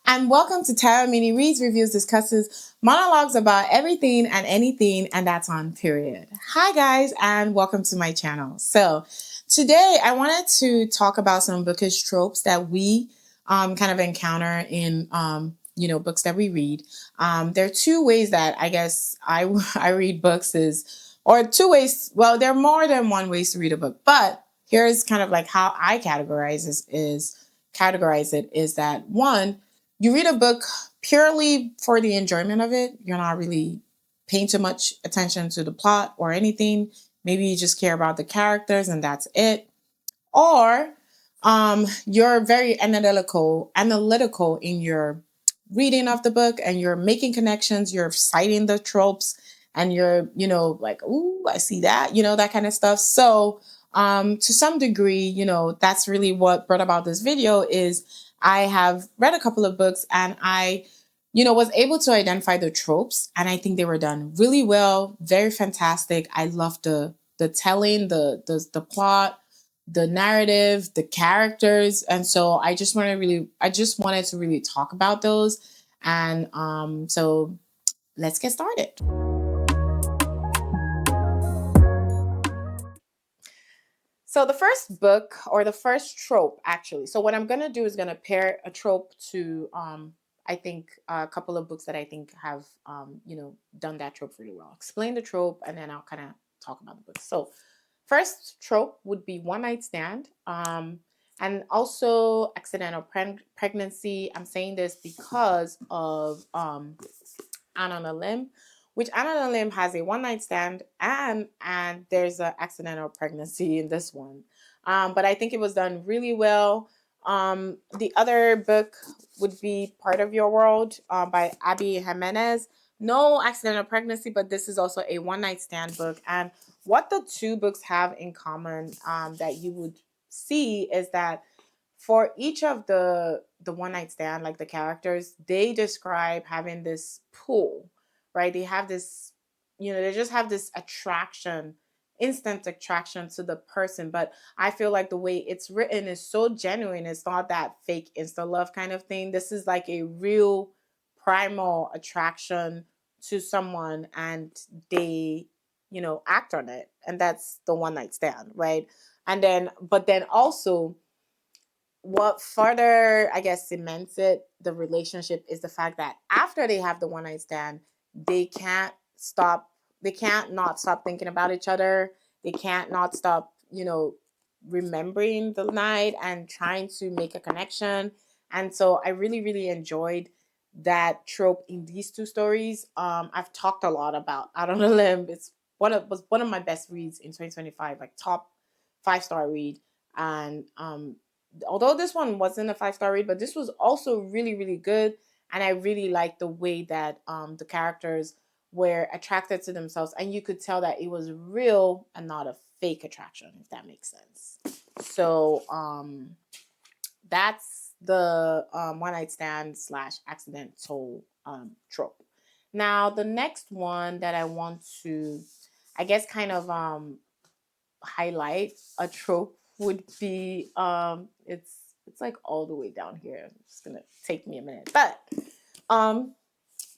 And welcome to Tara Mini Reads, Reviews, Discusses, Monologues about everything and anything, and that's on period. Hi guys, and welcome to my channel. So today I wanted to talk about some bookish tropes that we kind of encounter in books that we read. There are two ways that I guess I read books or two ways. Well, there are more than one ways to read a book, but here's kind of like how I categorize it is that one, you read a book purely for the enjoyment of it. You're not really paying too much attention to the plot or anything. Maybe you just care about the characters and that's it. Or you're very analytical in your reading of the book, and you're making connections, you're citing the tropes, and you're, like, ooh, I see that, that kind of stuff. So to some degree, that's really what brought about this video is I have read a couple of books, and I was able to identify the tropes, and I think they were done really well, very fantastic. I love the telling, the plot, the narrative, the characters, and so I just wanted to really talk about those, and so let's get started. So the first book, or the first trope, actually. So what I'm gonna do is gonna pair a trope to I think a couple of books that I think have done that trope really well. Explain the trope, and then I'll kind of talk about the book. So first trope would be one night stand, and also accidental pregnancy. I'm saying this because of Anna on a Limb, which Anna on a Limb has a one night stand, and there's an accidental pregnancy in this one. But I think it was done really well. The other book would be Part of Your World by Abby Jimenez. No accidental pregnancy, but this is also a one night stand book. And what the two books have in common that you would see is that for each of the one night stand, like the characters, they describe having this pull, right? They have this, they just have this attraction, instant attraction to the person. But I feel like the way it's written is so genuine. It's not that fake insta love kind of thing. This is like a real primal attraction to someone, and they act on it, and that's the one night stand, right? But then also, what further, I guess, cements the relationship is the fact that after they have the one night stand, they can't stop, they can't not stop thinking about each other. They can't not stop, remembering the night and trying to make a connection. And so I really, really enjoyed that trope in these two stories. I've talked a lot about Out on a Limb. It's was one of my best reads in 2025, like top 5-star read. And although this one wasn't a 5-star read, but this was also really, really good. And I really liked the way that the characters were attracted to themselves, and you could tell that it was real and not a fake attraction, if that makes sense. So that's the one night stand / accidental trope. Now the next one that I want to, I guess, kind of highlight a trope would be it's like all the way down here. It's gonna take me a minute, but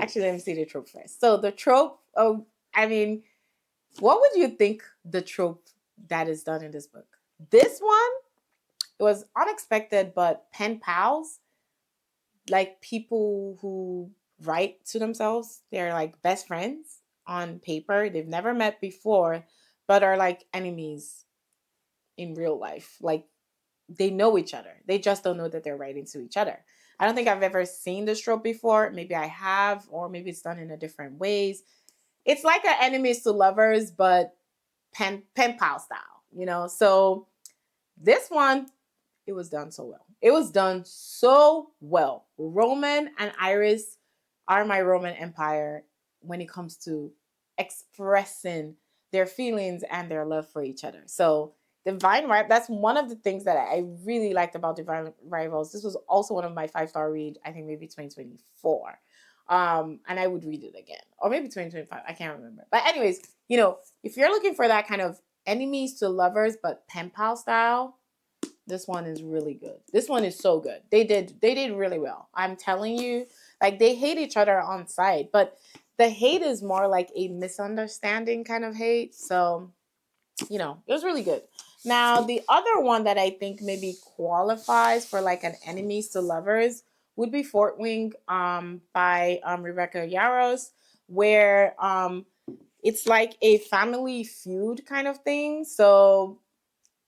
actually let me see the trope first. So the trope of, I mean, what would you think the trope that is done in this book? This one, it was unexpected, but pen pals, like people who write to themselves, they're like best friends on paper, they've never met before, but are like enemies in real life. Like, they know each other. They just don't know that they're writing to each other. I don't think I've ever seen this trope before. Maybe I have, or maybe it's done in a different ways. It's like an enemies to lovers, but pen pal style. So this one, it was done so well. It was done so well. Roman and Iris are my Roman Empire when it comes to expressing their feelings and their love for each other. So Divine Rival, that's one of the things that I really liked about Divine Rivals. This was also one of my 5-star read, I think maybe 2024. And I would read it again. Or maybe 2025. I can't remember. But anyways, if you're looking for that kind of enemies to lovers but pen pal style, This one is really good. This one is so good. They did really well. I'm telling you, like they hate each other on site, but the hate is more like a misunderstanding kind of hate. So, it was really good. Now, the other one that I think maybe qualifies for like an enemies to lovers would be Fort Wing by Rebecca Yarros, where it's like a family feud kind of thing. So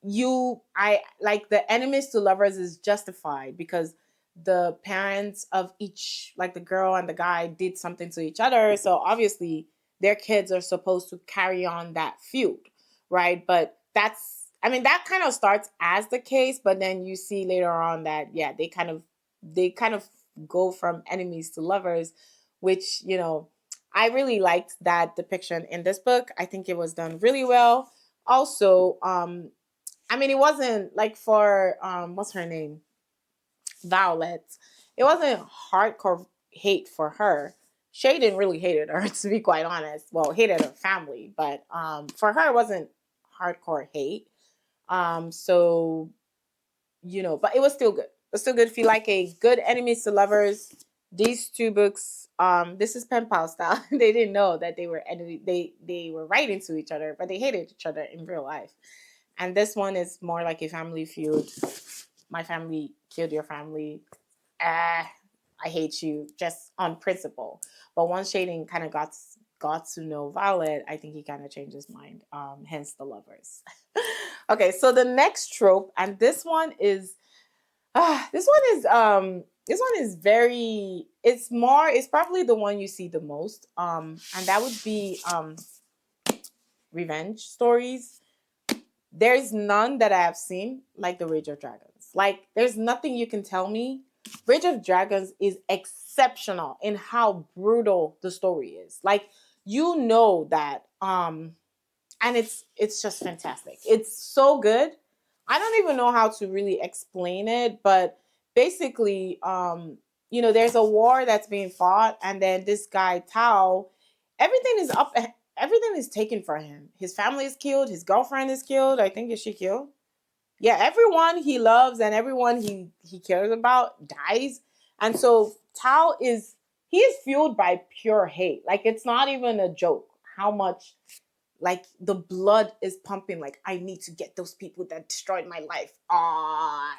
I like the enemies to lovers is justified because the parents of each, like the girl and the guy, did something to each other, so obviously their kids are supposed to carry on that feud, right? But that kind of starts as the case, but then you see later on that yeah, they kind of go from enemies to lovers, which I really liked that depiction in this book. I think it was done really well. Also, it wasn't like for what's her name? Violet. It wasn't hardcore hate for her. Shay didn't really hate her, to be quite honest. Well, hated her family, but for her it wasn't hardcore hate. So but it was still good. It was still good. If you like a good enemies to lovers, these two books, this is pen pal style. They didn't know that they were they were writing to each other, but they hated each other in real life. And this one is more like a family feud. My family killed your family. I hate you, just on principle. But once Shading kind of got to know Violet, I think he kind of changed his mind. Hence the lovers. Okay, so the next trope, and this one is very, it's probably the one you see the most. And that would be revenge stories. There's none that I have seen like the Rage of Dragons. Like, there's nothing you can tell me. Rage of Dragons is exceptional in how brutal the story is. Like, that, and it's just fantastic. It's so good. I don't even know how to really explain it, but basically, there's a war that's being fought, and then this guy Tao, everything is up, everything is taken from him. His family is killed. His girlfriend is killed. I think, is she killed? Yeah, everyone he loves and everyone he cares about dies, and so Tao he is fueled by pure hate. Like, it's not even a joke how much, like, the blood is pumping, like, I need to get those people that destroyed my life,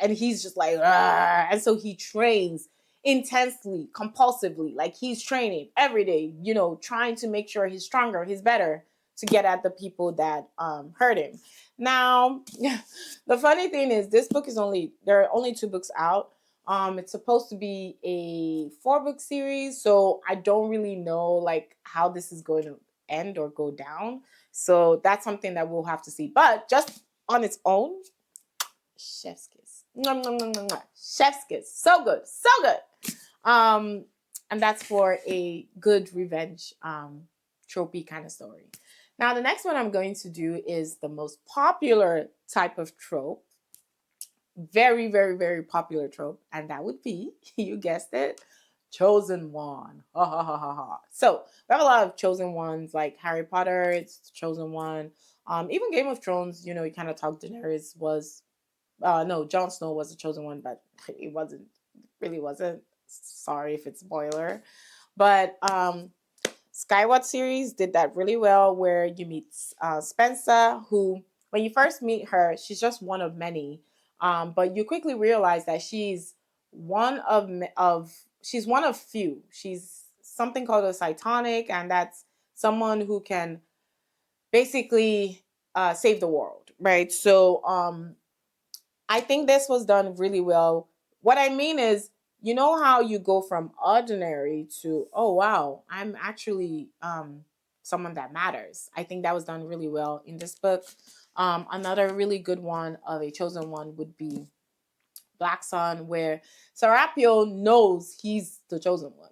and he's just like, and so he trains intensely, compulsively, like he's training every day, trying to make sure he's stronger, he's better, to get at the people that hurt him. Now, the funny thing is, there are only 2 books out. It's supposed to be a 4-book series, so I don't really know like how this is going to end or go down. So that's something that we'll have to see. But just on its own, chef's kiss. Mwah, mwah, mwah, mwah, mwah. Chef's kiss. So good. So good. And that's for a good revenge tropey kind of story. Now, the next one I'm going to do is the most popular type of trope. Very, very, very popular trope. And that would be, you guessed it, chosen one. Ha ha ha ha ha. So we have a lot of chosen ones, like Harry Potter, it's the chosen one. Even Game of Thrones, you kind of talked, Daenerys was no, Jon Snow was the chosen one, but it really wasn't. Sorry if it's spoiler. But Skyward series did that really well, where you meet Spencer, who, when you first meet her, she's just one of many. But you quickly realize that she's one of few. She's something called a cytonic, and that's someone who can basically save the world, right? So I think this was done really well. What I mean is, how you go from ordinary to, oh wow, I'm actually someone that matters. I think that was done really well in this book. Another really good one of a chosen one would be Black Sun, where Serapio knows he's the chosen one.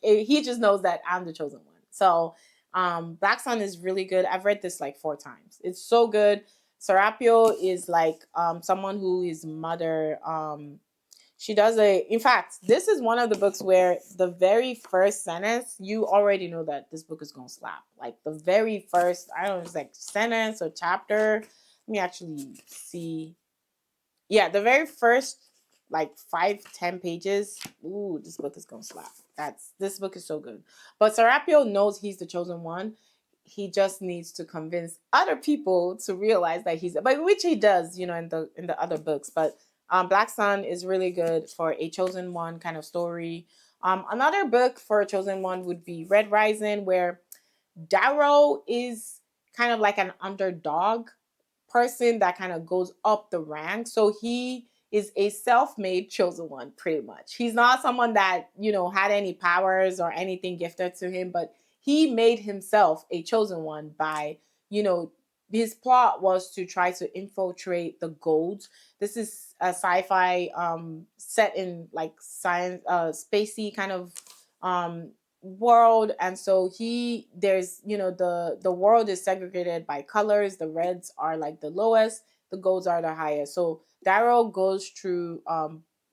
He just knows that I'm the chosen one. So Black Sun is really good. I've read this like 4 times. It's so good. Serapio is like someone who his mother, in fact, this is one of the books where the very first sentence, you already know that this book is going to slap. Like the very first, I don't know, it's like sentence or chapter. Let me actually see yeah, the very first like 5-10 pages. Ooh, this book is gonna slap. This book is so good. But Serapio knows he's the chosen one. He just needs to convince other people to realize that he's, but which he does, in the other books. But Black Sun is really good for a chosen one kind of story. Another book for a chosen one would be Red Rising, where Darrow is kind of like an underdog person that kind of goes up the rank. So he is a self-made chosen one, pretty much. He's not someone that, had any powers or anything gifted to him, but he made himself a chosen one by, you know, his plot was to try to infiltrate the gold. This is a sci-fi set in like science spacey kind of world, and so there's the world is segregated by colors. The reds are like the lowest, the golds are the highest. So Darrow goes through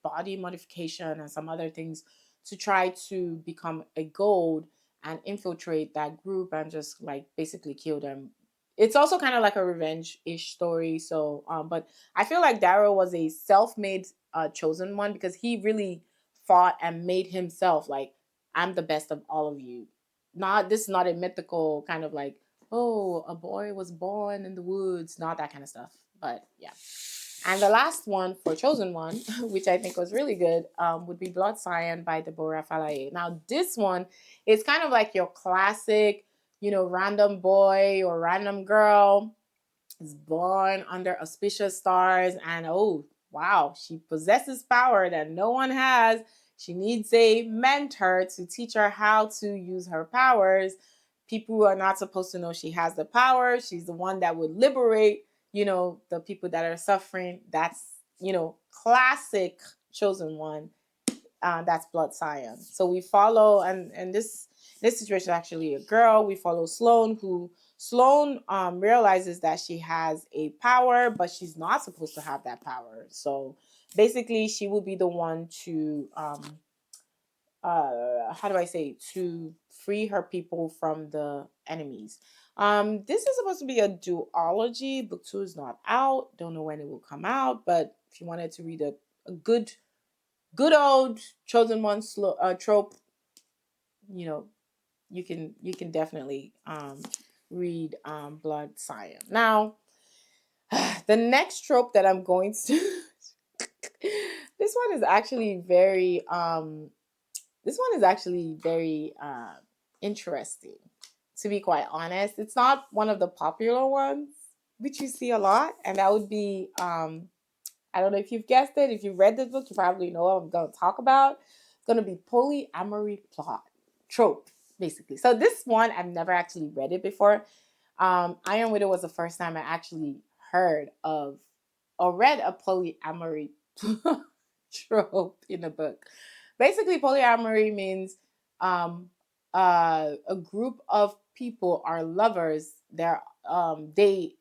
body modification and some other things to try to become a gold and infiltrate that group and just like basically kill them. It's also kind of like a revenge-ish story. So but I feel like Darrow was a self-made chosen one, because he really fought and made himself like, I'm the best of all of you. Not This is not a mythical kind of like, oh, a boy was born in the woods, not that kind of stuff. But yeah. And the last one for chosen one, which I think was really good, would be Blood Scion by Deborah Falaye. Now this one is kind of like your classic, random boy or random girl is born under auspicious stars, and oh wow, she possesses power that no one has. She needs a mentor to teach her how to use her powers. People are not supposed to know she has the power. She's the one that would liberate, the people that are suffering. That's, classic chosen one. That's Blood Scion. So we follow, and this situation is actually a girl. We follow Sloan realizes that she has a power, but she's not supposed to have that power. So basically, she will be the one to how do I say, to free her people from the enemies. This is supposed to be a duology. Book 2 is not out. Don't know when it will come out, but if you wanted to read a good old chosen one trope, you know, you can definitely read Blood Scion. Now, the next trope that I'm going to this one is actually very interesting, to be quite honest. It's not one of the popular ones, which you see a lot, and that would be I don't know if you've guessed it. If you've read this book, you probably know what I'm going to talk about. It's going to be polyamory plot trope, basically. So this one, I've never actually read it before. Iron Widow was the first time I actually heard of or read a polyamory trope in a book. Basically, polyamory means a group of people are lovers. They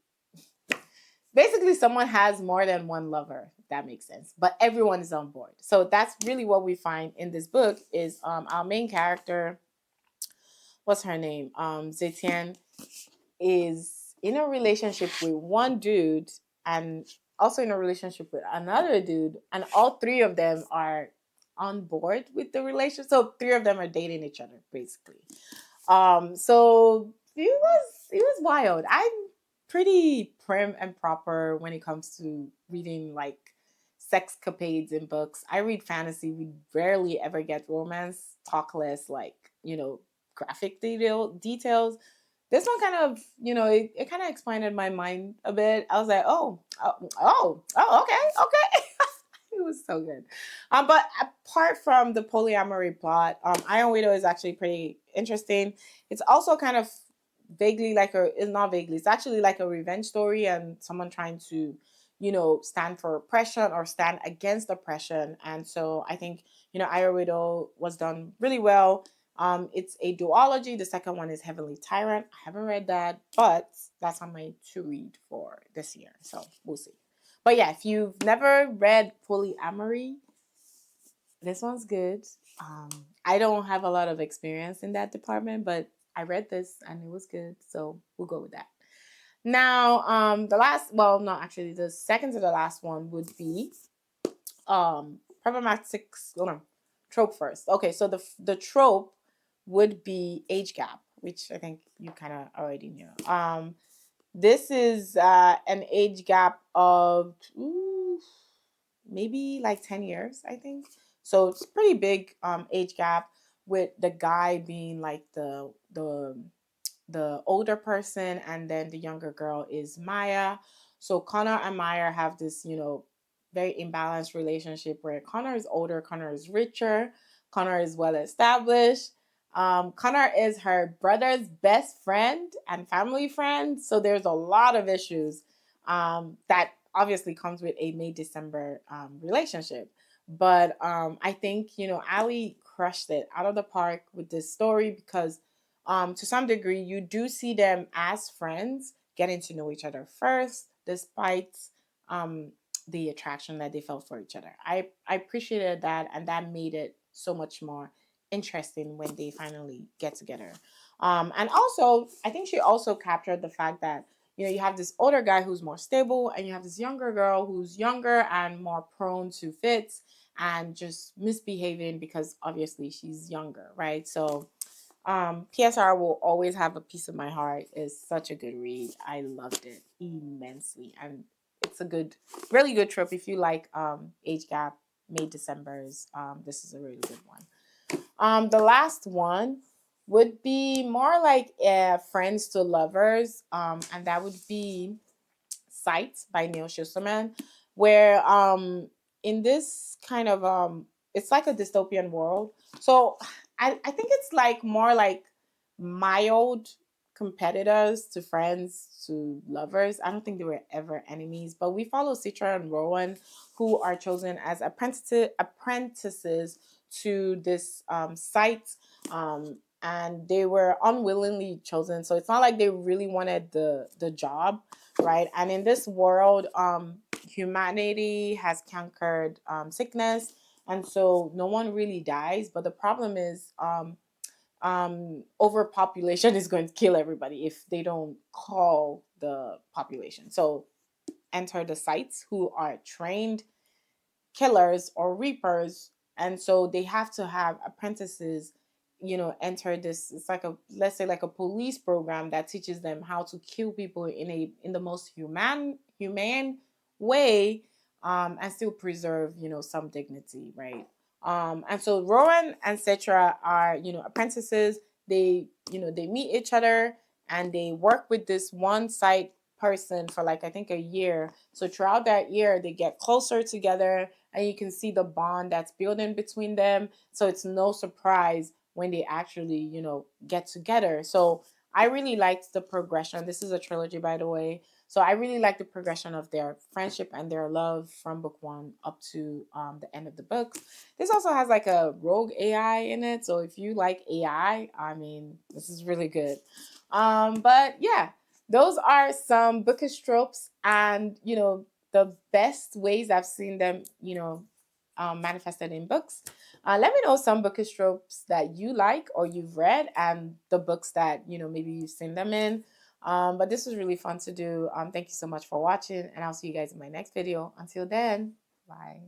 basically, someone has more than one lover, if that makes sense, but everyone is on board. So that's really what we find in this book is our main character, what's her name, Zetian, is in a relationship with one dude and also in a relationship with another dude, and all three of them are on board with the relationship. So three of them are dating each other, basically. So it was wild. I'm pretty prim and proper when it comes to reading like sexcapades in books. I read fantasy. We rarely ever get romance, talk less like, graphic details. This one kind of, it kind of expanded my mind a bit. I was like, okay, okay. It was so good. But apart from the polyamory plot, Iron Widow is actually pretty interesting. It's also kind of vaguely like it's not vaguely, it's actually like a revenge story and someone trying to, stand for oppression or stand against oppression. And so I think, Iron Widow was done really well. It's a duology. The second one is Heavenly Tyrant. I haven't read that, but that's on my to read for this year. So we'll see. But yeah, if you've never read polyamory, this one's good. I don't have a lot of experience in that department, but I read this and it was good. So we'll go with that. Now, the last, well, no, actually, the second to the last one would be problematic. Hold on, trope first. Okay, so the trope would be age gap, which I think you kind of already knew. This is an age gap of maybe like 10 years, I think. So it's pretty big age gap, with the guy being like the older person, and then the younger girl is Maya. So Connor and Maya have this, very imbalanced relationship where Connor is older, Connor is richer, Connor is well established. Connor is her brother's best friend and family friend. So there's a lot of issues that obviously comes with a May December relationship. But I think, Ali crushed it out of the park with this story, because to some degree, you do see them as friends getting to know each other first, despite um, the attraction that they felt for each other. I appreciated that, and that made it so much more interesting when they finally get together. And also, I think she also captured the fact that you have this older guy who's more stable, and you have this younger girl who's younger and more prone to fits and just misbehaving because obviously she's younger, right? So PSR will always have a piece of my heart. Is such a good read. I loved it immensely, and it's a good, really good trope if you like age gap, May December's. This is a really good one. The last one would be more like friends to lovers, and that would be Sight by Neil Schusterman, where in this kind of it's like a dystopian world. So I think it's like more like mild competitors to friends to lovers. I don't think they were ever enemies, but we follow Citra and Rowan, who are chosen as apprentices to this site. And they were unwillingly chosen, so it's not like they really wanted the job, right? And in this world, humanity has conquered sickness, and so no one really dies. But the problem is, overpopulation is going to kill everybody if they don't call the population. So enter the sites, who are trained killers or reapers, and so they have to have apprentices enter this. It's like a, let's say, like a police program that teaches them how to kill people in the most humane way, and still preserve some dignity, right? And so Rowan and Cetra are apprentices. They meet each other, and they work with this one site person for, like, I think a year. So throughout that year they get closer together, and you can see the bond that's building between them. So it's no surprise when they actually, get together. So I really liked the progression. This is a trilogy, by the way. So I really like the progression of their friendship and their love from book one up to the end of the book. This also has like a rogue AI in it. So if you like AI, I mean, this is really good. But yeah, those are some bookish tropes, and the best ways I've seen them, manifested in books. Let me know some bookish tropes that you like or you've read, and the books that maybe you've seen them in. But this was really fun to do. Thank you so much for watching, and I'll see you guys in my next video. Until then, bye.